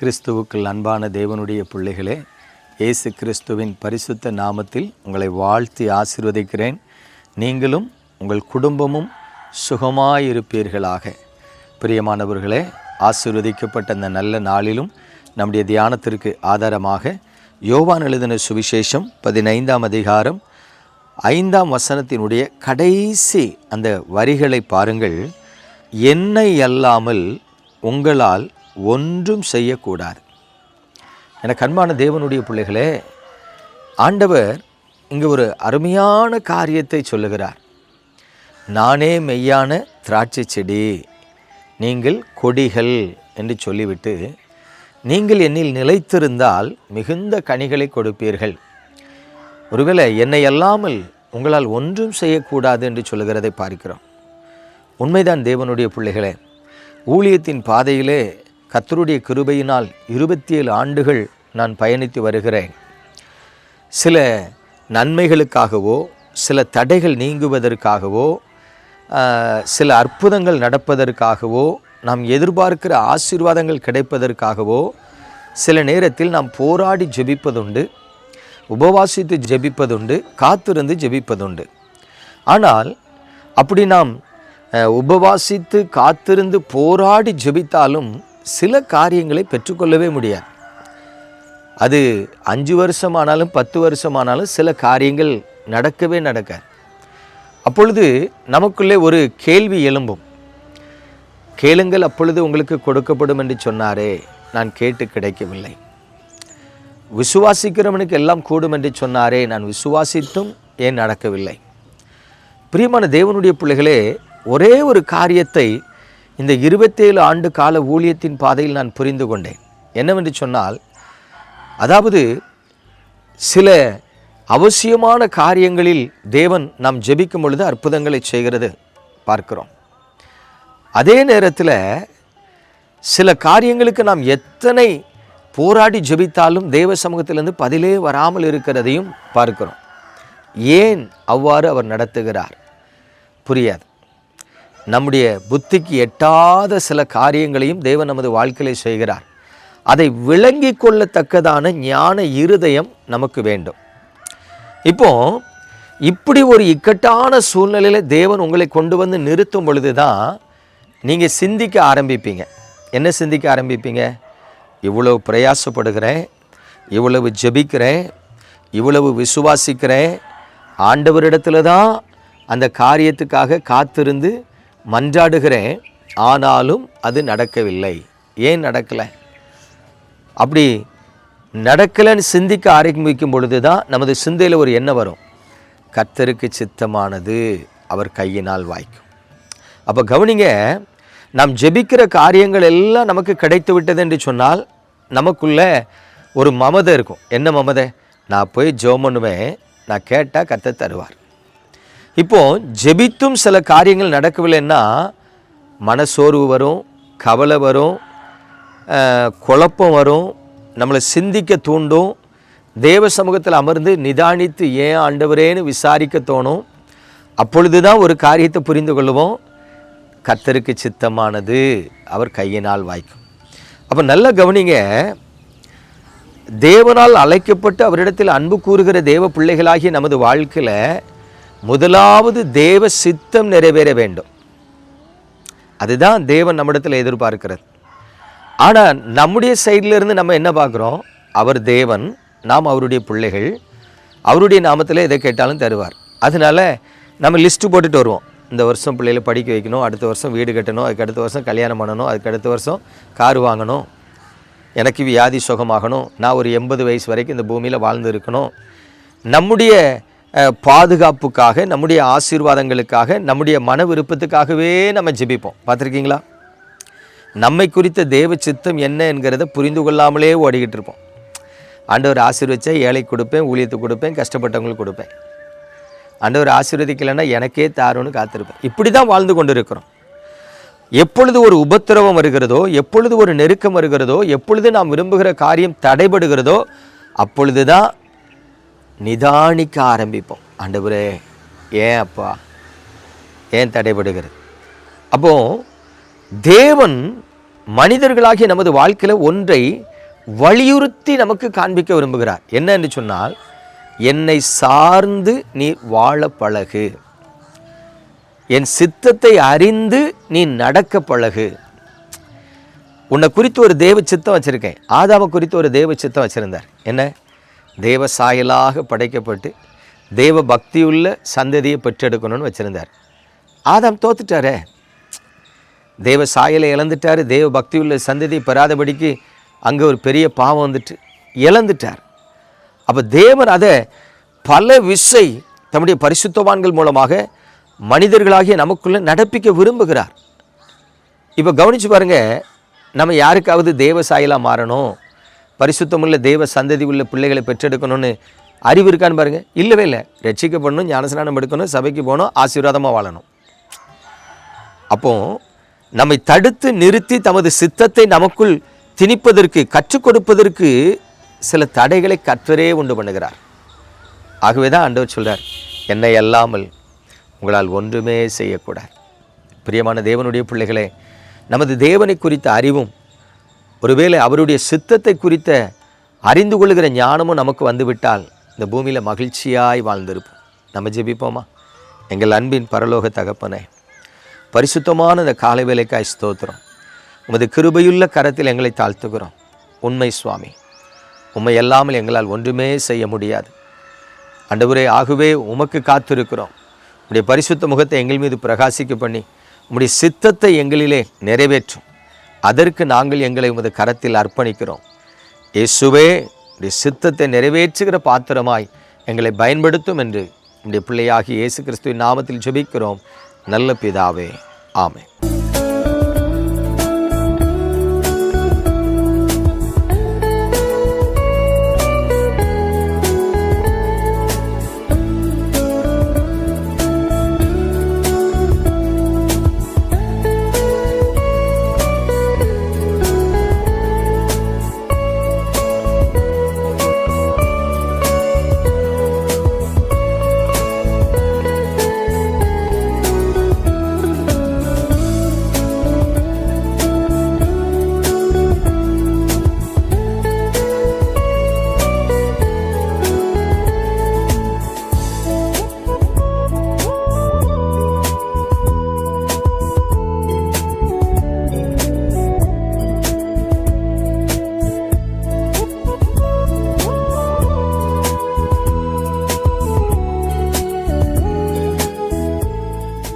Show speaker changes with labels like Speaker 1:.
Speaker 1: கிறிஸ்துவுக்குள் அன்பான தேவனுடைய பிள்ளைகளே, இயேசு கிறிஸ்துவின் பரிசுத்த நாமத்தில் உங்களை வாழ்த்தி ஆசீர்வதிக்கிறேன். நீங்களும் உங்கள் குடும்பமும் சுகமாயிருப்பீர்களாக. பிரியமானவர்களே, ஆசீர்வதிக்கப்பட்ட அந்த நல்ல நாளிலும் நம்முடைய தியானத்திற்கு ஆதாரமாக யோவான் எழுதின சுவிசேஷம் 15ஆம் அதிகாரம் 5ஆம் வசனத்தினுடைய கடைசி அந்த வரிகளை பாருங்கள். என்னை அல்லாமல் உங்களால் ஒன்றும் செய்யக்கூடாது. எனக்கு அன்பான தேவனுடைய பிள்ளைகளே, ஆண்டவர் இங்கு ஒரு அருமையான காரியத்தை சொல்லுகிறார். நானே மெய்யான திராட்சை செடி, நீங்கள் கொடிகள் என்று சொல்லிவிட்டு, நீங்கள் என்னில் நிலைத்திருந்தால் மிகுந்த கனிகளை கொடுப்பீர்கள். ஒருவேளை என்னை அல்லாமல் உங்களால் ஒன்றும் செய்யக்கூடாது என்று சொல்லுகிறதை பார்க்கிறோம். உண்மைதான் தேவனுடைய பிள்ளைகளே. ஊழியத்தின் பாதையிலே கர்த்தருடைய கிருபையினால் 27 ஆண்டுகள் நான் பயணித்து வருகிறேன். சில நன்மைகளுக்காகவோ, சில தடைகள் நீங்குவதற்காகவோ, சில அற்புதங்கள் நடப்பதற்காகவோ, நாம் எதிர்பார்க்கிற ஆசீர்வாதங்கள் கிடைப்பதற்காகவோ சில நேரத்தில் நாம் போராடி ஜெபிப்பதுண்டு, உபவாசித்து ஜெபிப்பதுண்டு, காத்திருந்து ஜெபிப்பதுண்டு. ஆனால் அப்படி நாம் உபவாசித்து காத்திருந்து போராடி ஜெபித்தாலும் சில காரியங்களை பெற்றுக்கொள்ளவே முடியாது. அது 5 வருஷமானாலும் 10 வருஷமானாலும் சில காரியங்கள் நடக்கவே நடக்காது. அப்பொழுது நமக்குள்ளே ஒரு கேள்வி எழும்பும். கேளுங்கள் அப்பொழுது உங்களுக்கு கொடுக்கப்படும் என்று சொன்னாரே, நான் கேட்டு கிடைக்கவில்லை. விசுவாசிக்கிறவனுக்கு எல்லாம் கூடும் என்று சொன்னாரே, நான் விசுவாசித்தும் ஏன் நடக்கவில்லை? பிரியமான தேவனுடைய பிள்ளைகளே, ஒரே ஒரு காரியத்தை இந்த 27 ஆண்டு கால ஊழியத்தின் பாதையில் நான் புரிந்து கொண்டேன். என்னவென்று சொன்னால், அதாவது சில அவசியமான காரியங்களில் தேவன் நாம் ஜெபிக்கும் பொழுது அற்புதங்களை செய்கிறது பார்க்கிறோம். அதே நேரத்தில் சில காரியங்களுக்கு நாம் எத்தனை போராடி ஜெபித்தாலும் தேவ சமூகத்திலிருந்து பதிலே வராமல் இருக்கிறதையும் பார்க்கிறோம். ஏன் அவ்வாறு அவர் நடத்துகிறார் புரியாது. நம்முடைய புத்திக்கு எட்டாத சில காரியங்களையும் தேவன் நமது வாழ்க்கையிலே செய்கிறார். அதை விளங்கி கொள்ளத்தக்கதான ஞான இருதயம் நமக்கு வேண்டும். இப்போ இப்படி ஒரு இக்கட்டான சூழ்நிலையில் தேவன் உங்களை கொண்டு வந்து நிறுத்தும் பொழுது தான் நீங்கள் சிந்திக்க ஆரம்பிப்பீங்க. என்ன சிந்திக்க ஆரம்பிப்பீங்க? இவ்வளவு பிரயாசப்படுகிறேன், இவ்வளவு ஜெபிக்கிறேன், இவ்வளவு விசுவாசிக்கிறேன், ஆண்டவரிடத்துல தான் அந்த காரியத்துக்காக காத்திருந்து மன்றாடுகிறேன், ஆனாலும் அது நடக்கவில்லை. ஏன் நடக்கலை? அப்படி நடக்கலைன்னு சிந்திக்க ஆரம்பிக்கும் பொழுது தான் நமது சிந்தையில் ஒரு எண்ணம் வரும், கர்த்தருக்கு சித்தமானது அவர் கையினால் வாய்க்கும். அப்போ கவனிங்க, நாம் ஜெபிக்கிற காரியங்கள் எல்லாம் நமக்கு கிடைத்து விட்டது என்று சொன்னால் நமக்குள்ள ஒரு மமதை இருக்கும். என்ன மமதை? நான் போய் ஜெபம் பண்ணுவேன், நான் கேட்டால் கர்த்தர் தருவார். இப்போது ஜெபித்தும் சில காரியங்கள் நடக்கவில்லைன்னா மனசோர்வு வரும், கவலை வரும், குழப்பம் வரும், நம்மளை சிந்திக்க தூண்டும். தேவ சமூகத்தில் அமர்ந்து நிதானித்து ஏன் ஆண்டவரேன்னு விசாரிக்க தோணும். அப்பொழுது தான் ஒரு காரியத்தை புரிந்து கொள்ளுவோம், கர்த்தருக்கு சித்தமானது அவர் கையினால் வாய்க்கும். அப்போ நல்ல கவனிங்க, தேவனால் அழைக்கப்பட்டு அவரிடத்தில் அன்பு கூறுகிற தேவ பிள்ளைகளாகிய நமது வாழ்க்கையில் முதலாவது தேவ சித்தம் நிறைவேற வேண்டும். அதுதான் தேவன் நம்மிடத்தில் எதிர்பார்க்கிறது. ஆனால் நம்முடைய சைடில் இருந்து நம்ம என்ன பார்க்குறோம்? அவர் தேவன், நாம் அவருடைய பிள்ளைகள், அவருடைய நாமத்தில் எதை கேட்டாலும் தருவார். அதனால நம்ம லிஸ்ட்டு போட்டுட்டு வருவோம். இந்த வருஷம் பிள்ளைகளை படிக்க வைக்கணும், அடுத்த வருஷம் வீடு கட்டணும், அதுக்கு அடுத்த வருஷம் கல்யாணம் பண்ணணும், அதுக்கு அடுத்த வருஷம் கார் வாங்கணும், எனக்கு வியாதி சுகமாகணும், நான் ஒரு 80 வயசு வரைக்கும் இந்த பூமியில் வாழ்ந்து இருக்கணும். நம்முடைய பாதுகாப்புக்காக, நம்முடைய ஆசீர்வாதங்களுக்காக, நம்முடைய மன விருப்பத்துக்காகவே நம்ம ஜெபிப்போம். பார்த்துருக்கீங்களா? நம்மை குறித்த தேவ சித்தம் என்ன என்கிறத புரிந்து கொள்ளாமலே ஓடிக்கிட்டு இருப்போம். ஆண்டவர் ஆசீர்வதிச்சா ஏழை கொடுப்பேன், ஊழியத்துக்கு கொடுப்பேன், கஷ்டப்பட்டவங்களுக்கு கொடுப்பேன். ஆண்டவர் ஆசீர்வதிக்கலைன்னா எனக்கே தாருன்னு காத்திருப்பேன். இப்படி தான் வாழ்ந்து கொண்டு இருக்கிறோம். எப்பொழுது ஒரு உபத்திரவம் வருகிறதோ, எப்பொழுது ஒரு நெருக்கம் வருகிறதோ, எப்பொழுது நாம் விரும்புகிற காரியம் தடைபடுகிறதோ, அப்பொழுது தான் நிதானிக்க ஆரம்பிப்போம். ஆண்டவரே ஏன் அப்பா, ஏன் தடைபடுகிறது? அப்போ தேவன் மனிதர்களாகிய நமது வாழ்க்கையில் ஒன்றை வலியுறுத்தி நமக்கு காண்பிக்க விரும்புகிறார். என்ன என்று சொன்னால், என்னை சார்ந்து நீ வாழ பழகு, என் சித்தத்தை அறிந்து நீ நடக்க பழகு. உன்னை குறித்து ஒரு தேவ சித்தம் வச்சுருக்கேன். ஆதாமை குறித்து ஒரு தேவ சித்தம் வச்சுருந்தார். என்ன? தேவ சாயலாக படைக்கப்பட்டு தேவ பக்தியுள்ள சந்ததியை பெற்றெடுக்கணும்னு வச்சுருந்தார். ஆதாம் தோத்துட்டாரே, தேவ சாயலை இழந்துட்டார். தேவ பக்தியுள்ள சந்ததியை பெறாதபடிக்கு அங்கே ஒரு பெரிய பாவம் வந்துட்டு இழந்துட்டார். அப்போ தேவன் அதை பல விசை தம்முடைய பரிசுத்தவான்கள் மூலமாக மனிதர்களாகிய நமக்குள்ளே நடப்பிக்க விரும்புகிறார். இப்போ கவனித்து பாருங்கள், நம்ம யாருக்காவது தேவ சாயலாக மாறணும், பரிசுத்தமுள்ள தேவ சந்ததி உள்ள பிள்ளைகளை பெற்றெடுக்கணும்னு அறிவு இருக்கான்னு பாருங்கள். இல்லவே இல்லை. ரட்சிக்கப்படணும், ஞானஸ்நானம் எடுக்கணும், சபைக்கு போகணும், ஆசீர்வாதமாக வாழணும். அப்போ நம்மை தடுத்து நிறுத்தி தமது சித்தத்தை நமக்குள் திணிப்பதற்கு, கற்றுக் கொடுப்பதற்கு சில தடைகளை கர்த்தரே உண்டு பண்ணுகிறார். ஆகவே தான் ஆண்டவர் சொல்கிறார், என்னை அல்லாமல் உங்களால் ஒன்றுமே செய்யக்கூடாது. பிரியமான தேவனுடைய பிள்ளைகளே, நமது தேவனை குறித்த அறிவும் ஒருவேளை அவருடைய சித்தத்தை குறித்த அறிந்து கொள்ளுகிற ஞானமும் நமக்கு வந்துவிட்டால் இந்த பூமியில் மகிழ்ச்சியாய் வாழ்ந்திருப்போம். நம்ம ஜெபிப்போமா? எங்கள் அன்பின் பரலோக தகப்பனே, பரிசுத்தமான இந்த காலை வேளைக்காய் ஸ்தோத்திரம். உமது கிருபையுள்ள கரத்தில் எங்களை தாழ்த்துகிறோம். உண்மை சுவாமி, உம்மை எல்லாமல் எங்களால் ஒன்றுமே செய்ய முடியாது. ஆண்டவரே, ஆகவே உமக்கு காத்திருக்கிறோம். உம்முடைய பரிசுத்த முகத்தை எங்கள் மீது பிரகாசிக்க பண்ணி உம்முடைய சித்தத்தை எங்களிலே நிறைவேற்றும். அதற்கு நாங்கள் எங்களை உமது கரத்தில் அர்ப்பணிக்கிறோம். இயேசுவே, உம்முடைய சித்தத்தை நிறைவேற்றுகிற பாத்திரமாய் எங்களை பயன்படுத்தும் என்று உம்முடைய பிள்ளையாகி இயேசு கிறிஸ்துவின் நாமத்தில் ஜெபிக்கிறோம் நல்ல பிதாவே. ஆமென்.